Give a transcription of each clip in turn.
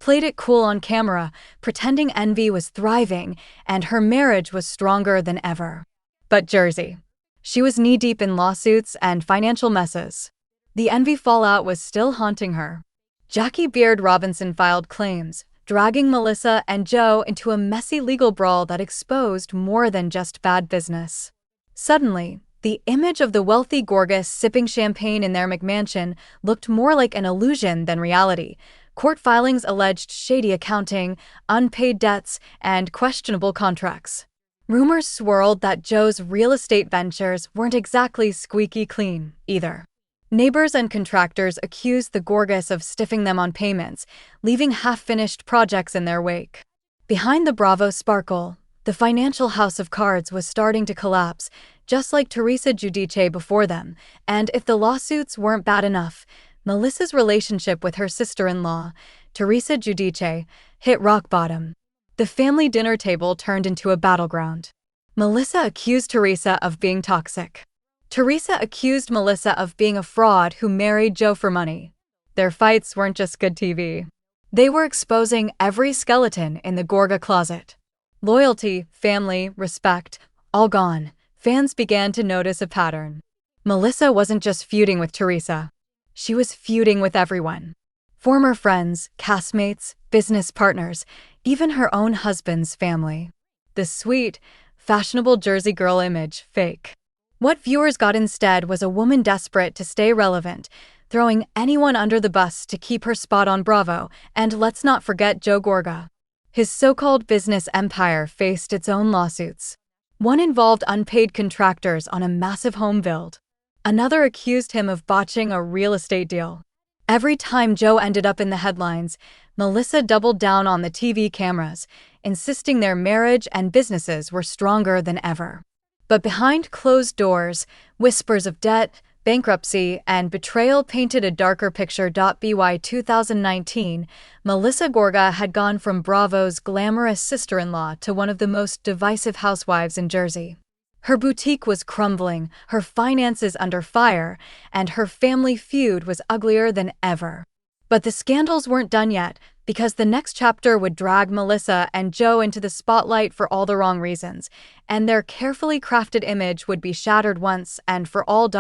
played it cool on camera, pretending envy was thriving and her marriage was stronger than ever. But Jersey. She was knee-deep in lawsuits and financial messes. The envy fallout was still haunting her. Jackie Beard Robinson filed claims, dragging Melissa and Joe into a messy legal brawl that exposed more than just bad business. Suddenly, the image of the wealthy Gorga sipping champagne in their McMansion looked more like an illusion than reality. Court filings alleged shady accounting, unpaid debts, and questionable contracts. Rumors swirled that Joe's real estate ventures weren't exactly squeaky clean, either. Neighbors and contractors accused the Gorgas of stiffing them on payments, leaving half-finished projects in their wake. Behind the Bravo sparkle, the financial house of cards was starting to collapse, just like Teresa Giudice before them, and if the lawsuits weren't bad enough, Melissa's relationship with her sister-in-law, Teresa Giudice, hit rock bottom. The family dinner table turned into a battleground. Melissa accused Teresa of being toxic. Teresa accused Melissa of being a fraud who married Joe for money. Their fights weren't just good TV. They were exposing every skeleton in the Gorga closet. Loyalty, family, respect, all gone. Fans began to notice a pattern. Melissa wasn't just feuding with Teresa. She was feuding with everyone. Former friends, castmates, business partners, even her own husband's family. The sweet, fashionable Jersey girl image, fake. What viewers got instead was a woman desperate to stay relevant, throwing anyone under the bus to keep her spot on Bravo, and let's not forget Joe Gorga. His so-called business empire faced its own lawsuits. One involved unpaid contractors on a massive home build. Another accused him of botching a real estate deal. Every time Joe ended up in the headlines, Melissa doubled down on the TV cameras, insisting their marriage and businesses were stronger than ever. But behind closed doors, whispers of debt, bankruptcy, and betrayal painted a darker picture. By 2019, Melissa Gorga had gone from Bravo's glamorous sister-in-law to one of the most divisive housewives in Jersey. Her boutique was crumbling, her finances under fire, and her family feud was uglier than ever. But the scandals weren't done yet, because the next chapter would drag Melissa and Joe into the spotlight for all the wrong reasons, and their carefully crafted image would be shattered once and for all.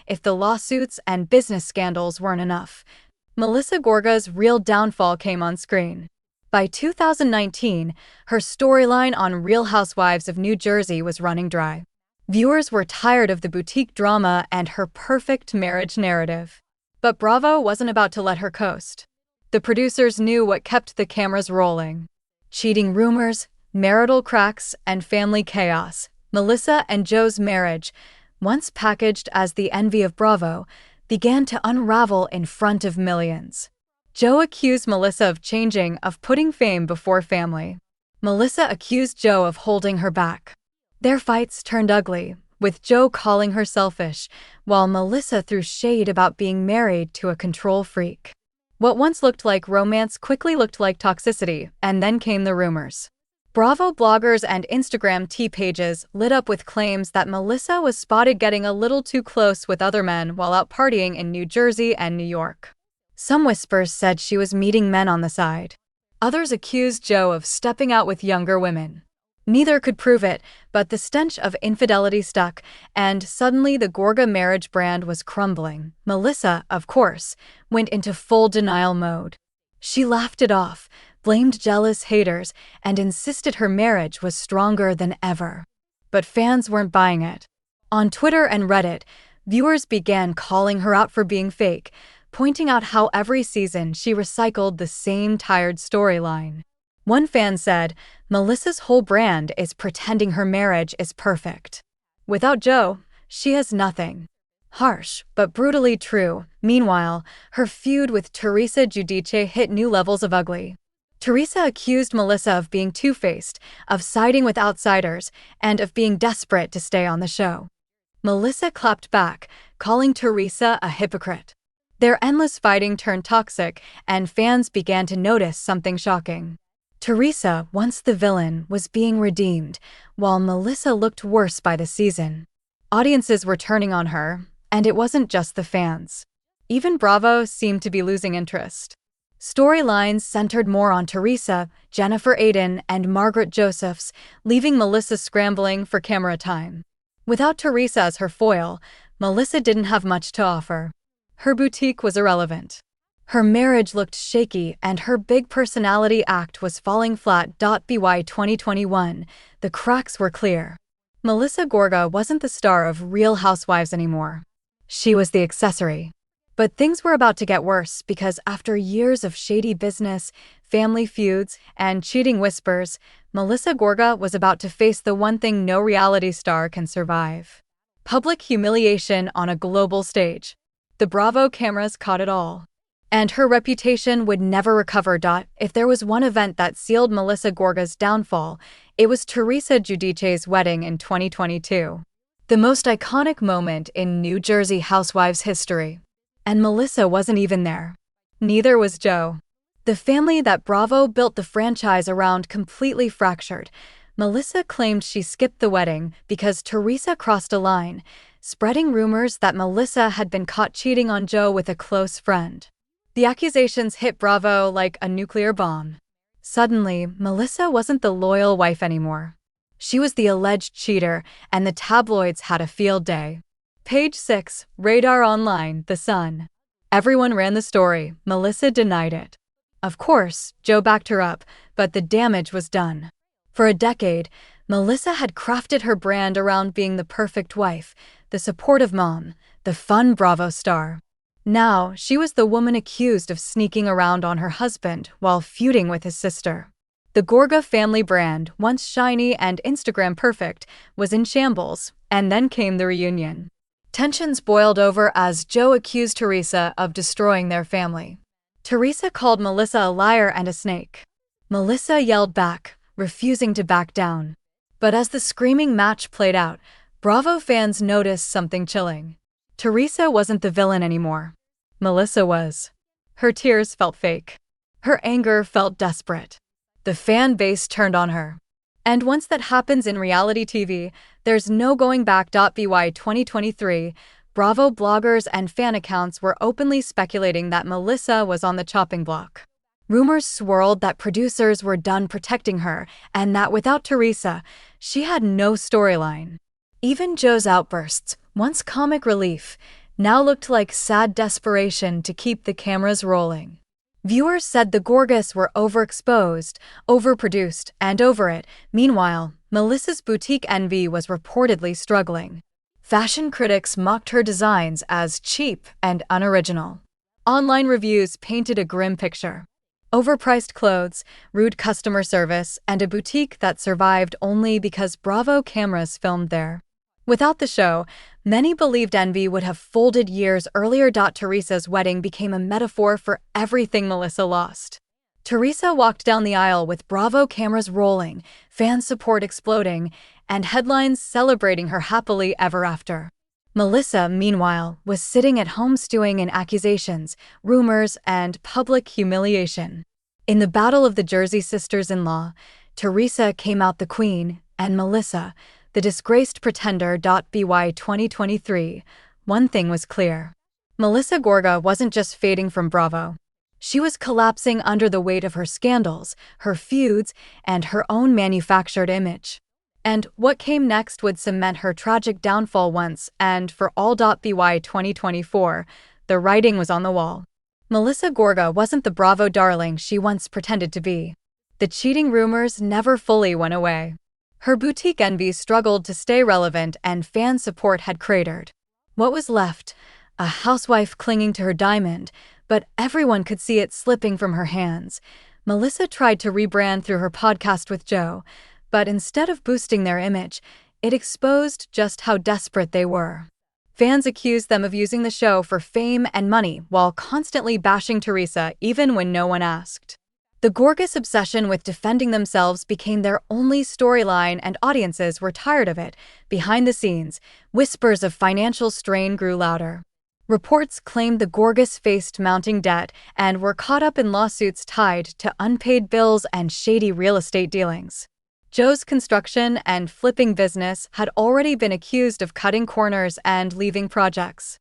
If the lawsuits and business scandals weren't enough, Melissa Gorga's real downfall came on screen. By 2019, her storyline on Real Housewives of New Jersey was running dry. Viewers were tired of the boutique drama and her perfect marriage narrative. But Bravo wasn't about to let her coast. The producers knew what kept the cameras rolling. Cheating rumors, marital cracks, and family chaos. Melissa and Joe's marriage, once packaged as the envy of Bravo, began to unravel in front of millions. Joe accused Melissa of changing, of putting fame before family. Melissa accused Joe of holding her back. Their fights turned ugly, with Joe calling her selfish, while Melissa threw shade about being married to a control freak. What once looked like romance quickly looked like toxicity, and then came the rumors. Bravo bloggers and Instagram tea pages lit up with claims that Melissa was spotted getting a little too close with other men while out partying in New Jersey and New York. Some whispers said she was meeting men on the side. Others accused Joe of stepping out with younger women. Neither could prove it, but the stench of infidelity stuck, and suddenly the Gorga marriage brand was crumbling. Melissa, of course, went into full denial mode. She laughed it off, blamed jealous haters, and insisted her marriage was stronger than ever. But fans weren't buying it. On Twitter and Reddit, viewers began calling her out for being fake, pointing out how every season she recycled the same tired storyline. One fan said, "Melissa's whole brand is pretending her marriage is perfect. Without Joe, she has nothing." Harsh, but brutally true. Meanwhile, her feud with Teresa Giudice hit new levels of ugly. Teresa accused Melissa of being two-faced, of siding with outsiders, and of being desperate to stay on the show. Melissa clapped back, calling Teresa a hypocrite. Their endless fighting turned toxic, and fans began to notice something shocking. Teresa, once the villain, was being redeemed, while Melissa looked worse by the season. Audiences were turning on her, and it wasn't just the fans. Even Bravo seemed to be losing interest. Storylines centered more on Teresa, Jennifer Aydin, and Margaret Josephs, leaving Melissa scrambling for camera time. Without Teresa as her foil, Melissa didn't have much to offer. Her boutique was irrelevant. Her marriage looked shaky, and her big personality act was falling flat. By 2021, the cracks were clear. Melissa Gorga wasn't the star of Real Housewives anymore. She was the accessory. But things were about to get worse because after years of shady business, family feuds, and cheating whispers, Melissa Gorga was about to face the one thing no reality star can survive: public humiliation on a global stage. The Bravo cameras caught it all. And her reputation would never recover. If there was one event that sealed Melissa Gorga's downfall, it was Teresa Giudice's wedding in 2022. The most iconic moment in New Jersey Housewives history. And Melissa wasn't even there. Neither was Joe. The family that Bravo built the franchise around completely fractured. Melissa claimed she skipped the wedding because Teresa crossed a line, spreading rumors that Melissa had been caught cheating on Joe with a close friend. The accusations hit Bravo like a nuclear bomb. Suddenly, Melissa wasn't the loyal wife anymore. She was the alleged cheater, and the tabloids had a field day. Page 6, Radar Online, The Sun. Everyone ran the story. Melissa denied it. Of course, Joe backed her up, but the damage was done. For a decade, Melissa had crafted her brand around being the perfect wife, the supportive mom, the fun Bravo star. Now, she was the woman accused of sneaking around on her husband while feuding with his sister. The Gorga family brand, once shiny and Instagram perfect, was in shambles, and then came the reunion. Tensions boiled over as Joe accused Teresa of destroying their family. Teresa called Melissa a liar and a snake. Melissa yelled back, refusing to back down. But as the screaming match played out, Bravo fans noticed something chilling. Teresa wasn't the villain anymore. Melissa was. Her tears felt fake. Her anger felt desperate. The fan base turned on her. And once that happens in reality TV, there's no going back. By 2023, Bravo bloggers and fan accounts were openly speculating that Melissa was on the chopping block. Rumors swirled that producers were done protecting her and that without Teresa, she had no storyline. Even Joe's outbursts, once comic relief, now looked like sad desperation to keep the cameras rolling. Viewers said the Gorgas were overexposed, overproduced, and over it. Meanwhile, Melissa's boutique envy was reportedly struggling. Fashion critics mocked her designs as cheap and unoriginal. Online reviews painted a grim picture. Overpriced clothes, rude customer service, and a boutique that survived only because Bravo cameras filmed there. Without the show, many believed envy would have folded years earlier. Teresa's wedding became a metaphor for everything Melissa lost. Teresa walked down the aisle with Bravo cameras rolling, fan support exploding, and headlines celebrating her happily ever after. Melissa, meanwhile, was sitting at home stewing in accusations, rumors, and public humiliation. In the battle of the Jersey sisters-in-law, Teresa came out the queen, and Melissa, the disgraced pretender. By 2023, one thing was clear. Melissa Gorga wasn't just fading from Bravo. She was collapsing under the weight of her scandals, her feuds, and her own manufactured image. And what came next would cement her tragic downfall once and for all. By 2024, the writing was on the wall. Melissa Gorga wasn't the Bravo darling she once pretended to be. The cheating rumors never fully went away. Her boutique envy struggled to stay relevant and fan support had cratered. What was left? A housewife clinging to her diamond, but everyone could see it slipping from her hands. Melissa tried to rebrand through her podcast with Joe, but instead of boosting their image, it exposed just how desperate they were. Fans accused them of using the show for fame and money while constantly bashing Teresa even when no one asked. The Gorgas obsession with defending themselves became their only storyline and audiences were tired of it. Behind the scenes, whispers of financial strain grew louder. Reports claimed the Gorgas faced mounting debt and were caught up in lawsuits tied to unpaid bills and shady real estate dealings. Joe's construction and flipping business had already been accused of cutting corners and leaving projects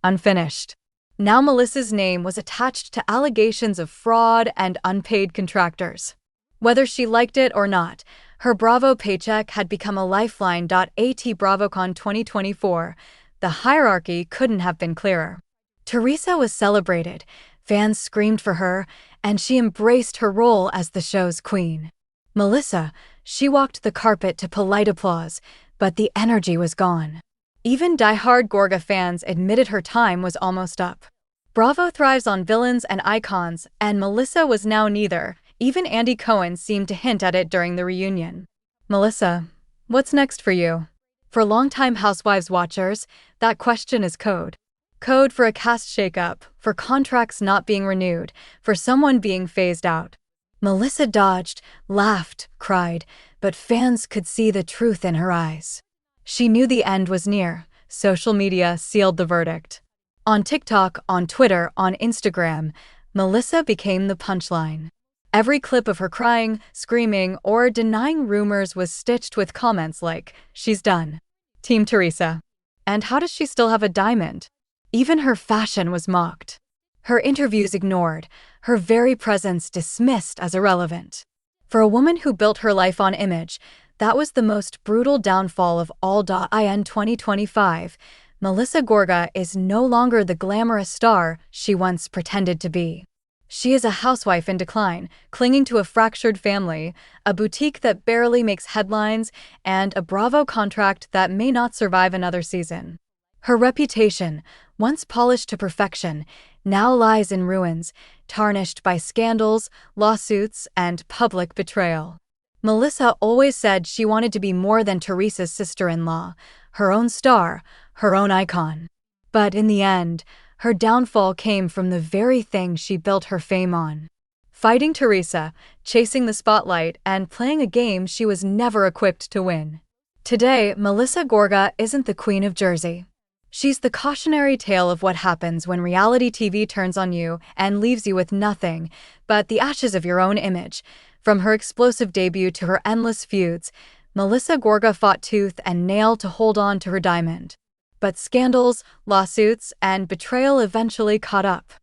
unfinished. Now Melissa's name was attached to allegations of fraud and unpaid contractors. Whether she liked it or not, her Bravo paycheck had become a lifeline. At BravoCon 2024, the hierarchy couldn't have been clearer. Teresa was celebrated, fans screamed for her, and she embraced her role as the show's queen. Melissa, she walked the carpet to polite applause, but the energy was gone. Even die-hard Gorga fans admitted her time was almost up. Bravo thrives on villains and icons, and Melissa was now neither. Even Andy Cohen seemed to hint at it during the reunion. Melissa, what's next for you? For longtime Housewives watchers, that question is code. Code for a cast shakeup, for contracts not being renewed, for someone being phased out. Melissa dodged, laughed, cried, but fans could see the truth in her eyes. She knew the end was near. Social media sealed the verdict. On TikTok, on Twitter, on Instagram, Melissa became the punchline. Every clip of her crying, screaming, or denying rumors was stitched with comments like, "She's done. Team Teresa. And how does she still have a diamond?" Even her fashion was mocked. Her interviews ignored, her very presence dismissed as irrelevant. For a woman who built her life on image, that was the most brutal downfall of all. In 2025, Melissa Gorga is no longer the glamorous star she once pretended to be. She is a housewife in decline, clinging to a fractured family, a boutique that barely makes headlines, and a Bravo contract that may not survive another season. Her reputation, once polished to perfection, now lies in ruins, tarnished by scandals, lawsuits, and public betrayal. Melissa always said she wanted to be more than Teresa's sister-in-law, her own star, her own icon. But in the end, her downfall came from the very thing she built her fame on. Fighting Teresa, chasing the spotlight, and playing a game she was never equipped to win. Today, Melissa Gorga isn't the Queen of Jersey. She's the cautionary tale of what happens when reality TV turns on you and leaves you with nothing but the ashes of your own image. From her explosive debut to her endless feuds, Melissa Gorga fought tooth and nail to hold on to her diamond. But scandals, lawsuits, and betrayal eventually caught up.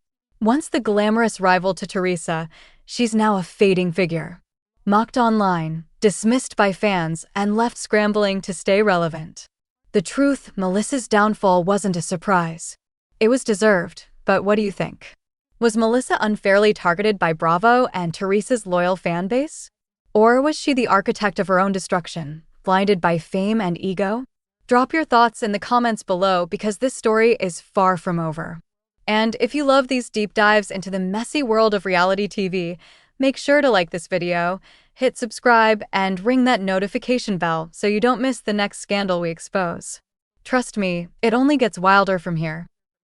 Once the glamorous rival to Teresa, she's now a fading figure. Mocked online, dismissed by fans, and left scrambling to stay relevant. The truth, Melissa's downfall wasn't a surprise. It was deserved, but what do you think? Was Melissa unfairly targeted by Bravo and Teresa's loyal fan base? Or was she the architect of her own destruction, blinded by fame and ego? Drop your thoughts in the comments below because this story is far from over. And if you love these deep dives into the messy world of reality TV, make sure to like this video, hit subscribe, and ring that notification bell so you don't miss the next scandal we expose. Trust me, it only gets wilder from here.